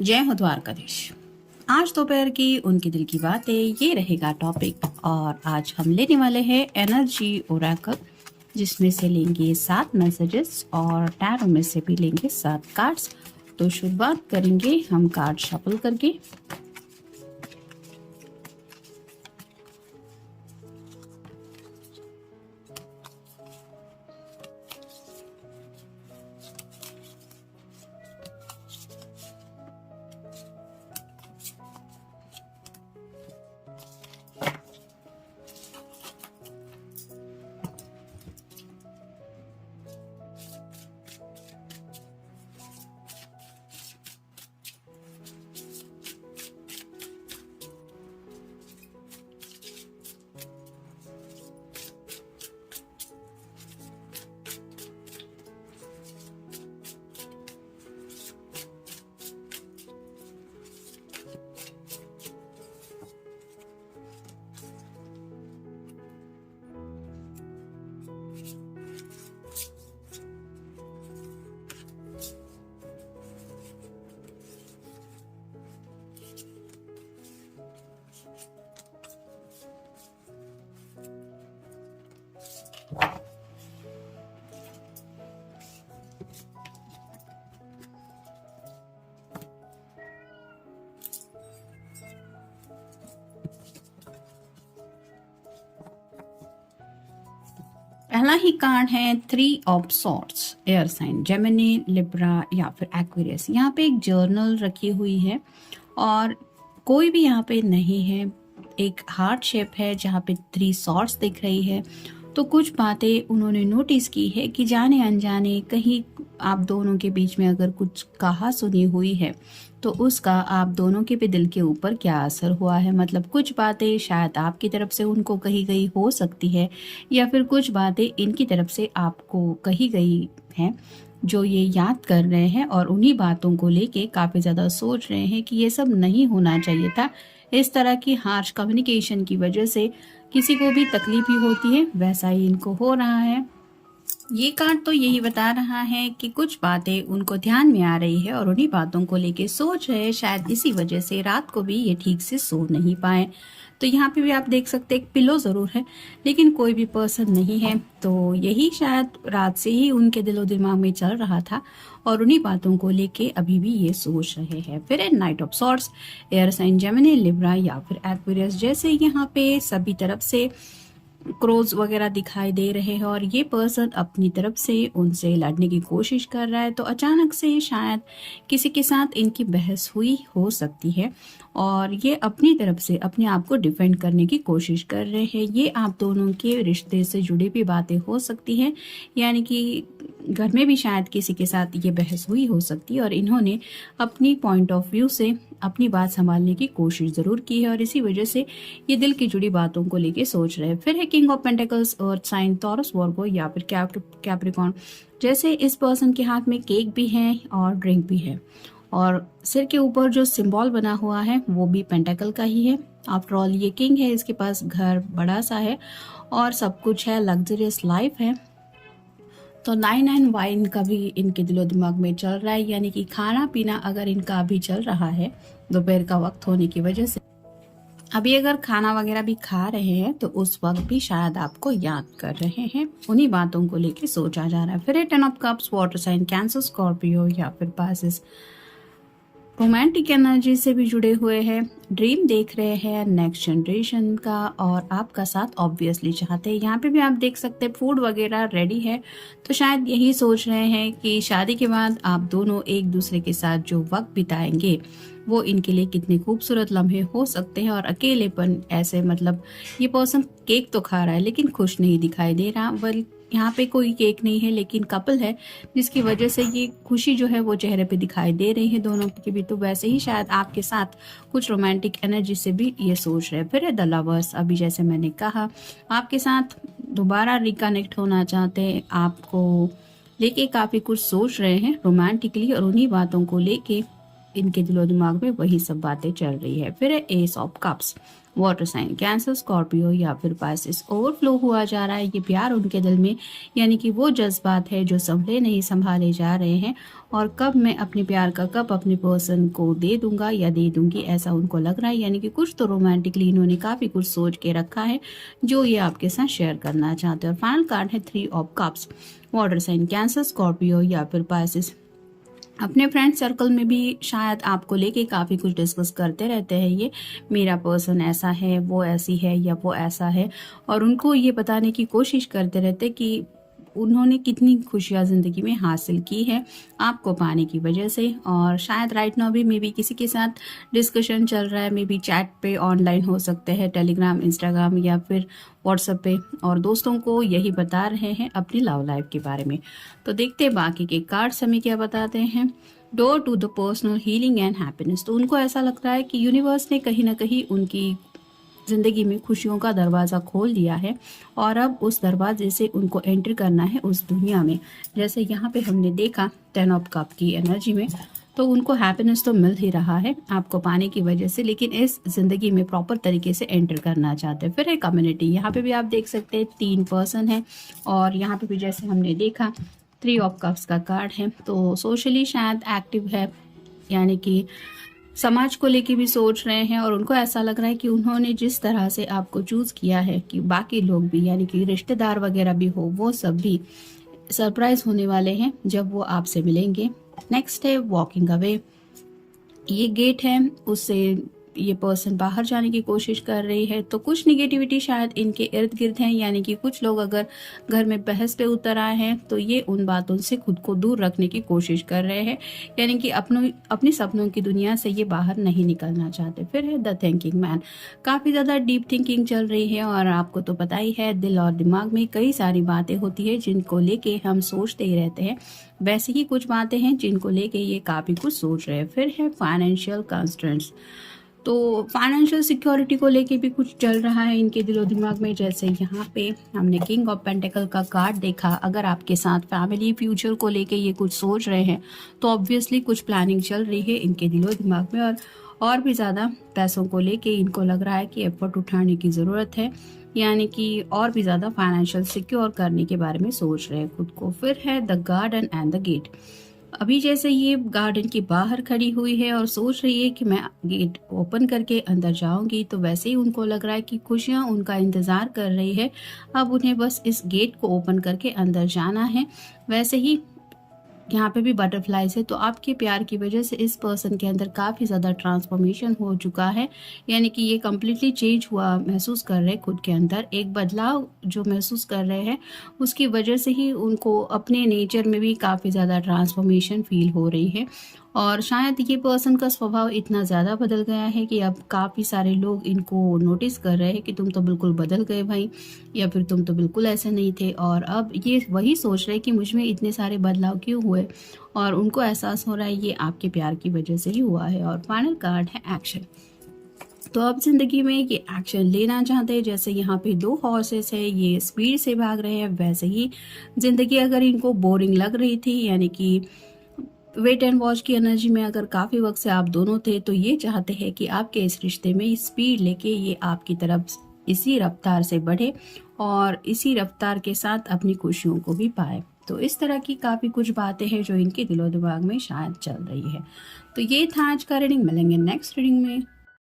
जय हो द्वारकाधीश। आज दोपहर की उनके दिल की बातें ये रहेगा टॉपिक। और आज हम लेने वाले हैं एनर्जी ओरेकल, जिसमें से लेंगे 7 मैसेजेस और टैरो में से भी लेंगे 7 कार्ड्स। तो शुरुआत करेंगे हम कार्ड शफल करके। पहला ही कार्ड है 3 of swords, air sign Gemini, Libra या फिर एक्वेरियस। यहाँ पे एक जर्नल रखी हुई है और कोई भी यहाँ पे नहीं है। एक हार्ट शेप है जहाँ पे 3 सॉर्ड्स दिख रही है। तो कुछ बातें उन्होंने नोटिस की है कि जाने अनजाने कहीं आप दोनों के बीच में अगर कुछ कहा सुनी हुई है तो उसका आप दोनों के भी दिल के ऊपर क्या असर हुआ है। मतलब कुछ बातें शायद आपकी तरफ से उनको कही गई हो सकती है या फिर कुछ बातें इनकी तरफ से आपको कही गई हैं जो ये याद कर रहे हैं और उन्हीं बातों को लेके काफ़ी ज़्यादा सोच रहे हैं कि ये सब नहीं होना चाहिए था। इस तरह की हार्श कम्युनिकेशन की वजह से किसी को भी तकलीफ ही होती है, वैसा ही इनको हो रहा है। ये कार्ड तो यही बता रहा है कि कुछ बातें उनको ध्यान में आ रही है और उन्हीं बातों को लेके सोच रहे हैं। शायद इसी वजह से रात को भी ये ठीक से सो नहीं पाए। तो यहाँ पे भी आप देख सकते हैं एक पिलो ज़रूर है लेकिन कोई भी पर्सन नहीं है। तो यही शायद रात से ही उनके दिलो दिमाग में चल रहा था और उन्हीं बातों को लेके अभी भी ये सोच रहे हैं। फिर है knight of swords, air sign Gemini, Libra या फिर एक्वेरियस। जैसे यहाँ पे सभी तरफ से क्रोज वगैरह दिखाई दे रहे हैं और ये पर्सन अपनी तरफ से उनसे लड़ने की कोशिश कर रहा है। तो अचानक से शायद किसी के साथ इनकी बहस हुई हो सकती है और ये अपनी तरफ से अपने आप को डिफेंड करने की कोशिश कर रहे हैं। ये आप दोनों के रिश्ते से जुड़ी भी बातें हो सकती हैं, यानी कि घर में भी शायद किसी के साथ ये बहस हुई हो सकती है और इन्होंने अपनी पॉइंट ऑफ व्यू से अपनी बात संभालने की कोशिश जरूर की है और इसी वजह से ये दिल की जुड़ी बातों को लेके सोच रहे हैं। फिर है king of pentacles, earth sign, Taurus, Virgo या फिर कैप्रिकॉर्न। जैसे इस पर्सन के हाथ में केक भी है और ड्रिंक भी है और सिर के ऊपर जो सिंबल बना हुआ है वो भी पेंटिकल का ही है। आफ्टर ऑल ये किंग है, इसके पास घर बड़ा सा है और सब कुछ है, लग्जरियस लाइफ है। तो 9 वाइन का भी इनके दिलो दिमाग में चल रहा है, यानी कि खाना पीना अगर इनका अभी चल रहा है दोपहर का वक्त होने की वजह से, अभी अगर खाना वगैरह भी खा रहे हैं तो उस वक्त भी शायद आपको याद कर रहे हैं, उन्हीं बातों को लेके सोचा जा रहा है। फिर 10 of cups, water sign Cancer, Scorpio या फिर पासिस। रोमांटिक एनर्जी से भी जुड़े हुए हैं, ड्रीम देख रहे हैं नेक्स्ट जनरेशन का और आपका साथ ऑब्वियसली चाहते हैं। यहाँ पे भी आप देख सकते हैं फूड वगैरह रेडी है। तो शायद यही सोच रहे हैं कि शादी के बाद आप दोनों एक दूसरे के साथ जो वक्त बिताएंगे वो इनके लिए कितने खूबसूरत लम्हे हो सकते हैं। और अकेलेपन ऐसे, मतलब ये पर्सन केक तो खा रहा है लेकिन खुश नहीं दिखाई दे रहा। वेल, यहाँ पे कोई केक नहीं है लेकिन कपल है जिसकी वजह से ये खुशी जो है वो चेहरे पे दिखाई दे रही है दोनों की भी। तो वैसे ही शायद आपके साथ कुछ रोमांटिक एनर्जी से भी ये सोच रहे हैं। फिर है द लवर्स, अभी जैसे मैंने कहा आपके साथ दोबारा रिकनेक्ट होना चाहते हैं, आपको लेके काफ़ी कुछ सोच रहे हैं रोमांटिकली और उन्हीं बातों को लेके इनके दिलो दिमाग में वही सब बातें चल रही है। फिर है ace of cups, water sign Cancer, Scorpio या फिर पाइसेस। ओवरफ्लो हुआ जा रहा है ये प्यार उनके दिल में, यानी कि वो जज्बात है जो संभले नहीं संभाले जा रहे हैं, और कब मैं अपने प्यार का कप अपने पर्सन को दे दूंगा या दे दूंगी, ऐसा उनको लग रहा है। यानी कि कुछ तो रोमांटिकली इन्होंने काफी कुछ सोच के रखा है जो ये आपके साथ शेयर करना चाहते हैं। और फाइनल कार्ड है 3 of cups, water sign Cancer, Scorpio या फिर पाइसेस। अपने फ्रेंड सर्कल में भी शायद आपको लेके काफ़ी कुछ डिस्कस करते रहते हैं ये, मेरा पर्सन ऐसा है, वो ऐसी है या वो ऐसा है, और उनको ये बताने की कोशिश करते रहते कि उन्होंने कितनी खुशियाँ ज़िंदगी में हासिल की है आपको पाने की वजह से। और शायद राइट नाउ भी मे बी किसी के साथ डिस्कशन चल रहा है, मे बी चैट पे ऑनलाइन हो सकते हैं, टेलीग्राम, इंस्टाग्राम या फिर व्हाट्सएप पे, और दोस्तों को यही बता रहे हैं अपनी लव लाइफ के बारे में। तो देखते हैं बाकी के कार्ड्स हमें क्या बताते हैं। Door to the personal healing and happiness. तो उनको ऐसा लगता है कि यूनिवर्स ने कहीं ना कहीं उनकी जिंदगी में खुशियों का दरवाज़ा खोल दिया है, और अब उस दरवाजे से उनको एंटर करना है उस दुनिया में। जैसे यहाँ पे हमने देखा 10 ऑफ कप की एनर्जी में, तो उनको हैप्पीनेस तो मिल ही रहा है आपको पाने की वजह से, लेकिन इस जिंदगी में प्रॉपर तरीके से एंटर करना चाहते हैं। फिर है कम्युनिटी, यहाँ पे भी आप देख सकते हैं 3 पर्सन है, और यहाँ पे भी जैसे हमने देखा 3 ऑफ कप्स का कार्ड है। तो सोशली शायद एक्टिव है, यानी कि समाज को लेके भी सोच रहे हैं, और उनको ऐसा लग रहा है कि उन्होंने जिस तरह से आपको चूज किया है कि बाकी लोग भी, यानी कि रिश्तेदार वगैरह भी हो, वो सब भी सरप्राइज होने वाले हैं जब वो आपसे मिलेंगे। नेक्स्ट है वॉकिंग अवे। ये गेट है, उससे ये पर्सन बाहर जाने की कोशिश कर रही है। तो कुछ निगेटिविटी शायद इनके इर्द गिर्द है, यानी कि कुछ लोग अगर घर में बहस पे उतर आए हैं तो ये उन बातों से खुद को दूर रखने की कोशिश कर रहे हैं, यानी कि अपनी सपनों की दुनिया से ये बाहर नहीं निकलना चाहते। फिर है द थिंकिंग मैन। काफ़ी ज़्यादा डीप थिंकिंग चल रही है, और आपको तो पता ही है दिल और दिमाग में कई सारी बातें होती है जिनको लेके हम सोचते ही रहते हैं। वैसे ही कुछ बातें हैं जिनको लेके ये काफ़ी कुछ सोच रहे हैं। फिर है फाइनेंशियल कंस्ट्रेंट्स। तो फाइनेंशियल सिक्योरिटी को लेके भी कुछ चल रहा है इनके दिलो दिमाग में। जैसे यहाँ पे हमने किंग ऑफ पेंटिकल का कार्ड देखा, अगर आपके साथ फैमिली फ्यूचर को लेके ये कुछ सोच रहे हैं तो ऑब्वियसली कुछ प्लानिंग चल रही है इनके दिलो दिमाग में, और भी ज़्यादा पैसों को लेके इनको लग रहा है कि एफर्ट उठाने की ज़रूरत है, यानी कि और भी ज़्यादा फाइनेंशियल सिक्योर करने के बारे में सोच रहे हैं खुद को। फिर है the garden and the gate. अभी जैसे ये गार्डन के बाहर खड़ी हुई है और सोच रही है कि मैं गेट ओपन करके अंदर जाऊंगी, तो वैसे ही उनको लग रहा है कि खुशियां उनका इंतजार कर रही है, अब उन्हें बस इस गेट को ओपन करके अंदर जाना है। वैसे ही यहाँ पे भी बटरफ्लाइज है। तो आपके प्यार की वजह से इस पर्सन के अंदर काफ़ी ज़्यादा ट्रांसफॉर्मेशन हो चुका है, यानी कि ये कम्प्लीटली चेंज हुआ महसूस कर रहे हैं खुद के अंदर। एक बदलाव जो महसूस कर रहे हैं उसकी वजह से ही उनको अपने नेचर में भी काफ़ी ज़्यादा ट्रांसफॉर्मेशन फील हो रही है। और शायद ये पर्सन का स्वभाव इतना ज़्यादा बदल गया है कि अब काफ़ी सारे लोग इनको नोटिस कर रहे हैं कि तुम तो बिल्कुल बदल गए भाई, या फिर तुम तो बिल्कुल ऐसे नहीं थे। और अब ये वही सोच रहे हैं कि मुझ में इतने सारे बदलाव क्यों हुए, और उनको एहसास हो रहा है ये आपके प्यार की वजह से ही हुआ है। और फाइनल कार्ड है एक्शन। तो अब जिंदगी में ये एक्शन लेना चाहते हैं। जैसे यहाँ पे 2 हॉर्सेस है, ये स्पीड से भाग रहे हैं। वैसे ही जिंदगी अगर इनको बोरिंग लग रही थी, यानी कि वेट एंड वॉच की एनर्जी में अगर काफी वक्त से आप दोनों थे, तो ये चाहते हैं कि आपके इस रिश्ते में स्पीड लेके ये आपकी तरफ इसी रफ्तार से बढ़े और इसी रफ्तार के साथ अपनी खुशियों को भी पाए। तो इस तरह की काफी कुछ बातें हैं जो इनके दिलो दिमाग में शायद चल रही है। तो ये था आज का रीडिंग। मिलेंगे नेक्स्ट रीडिंग में।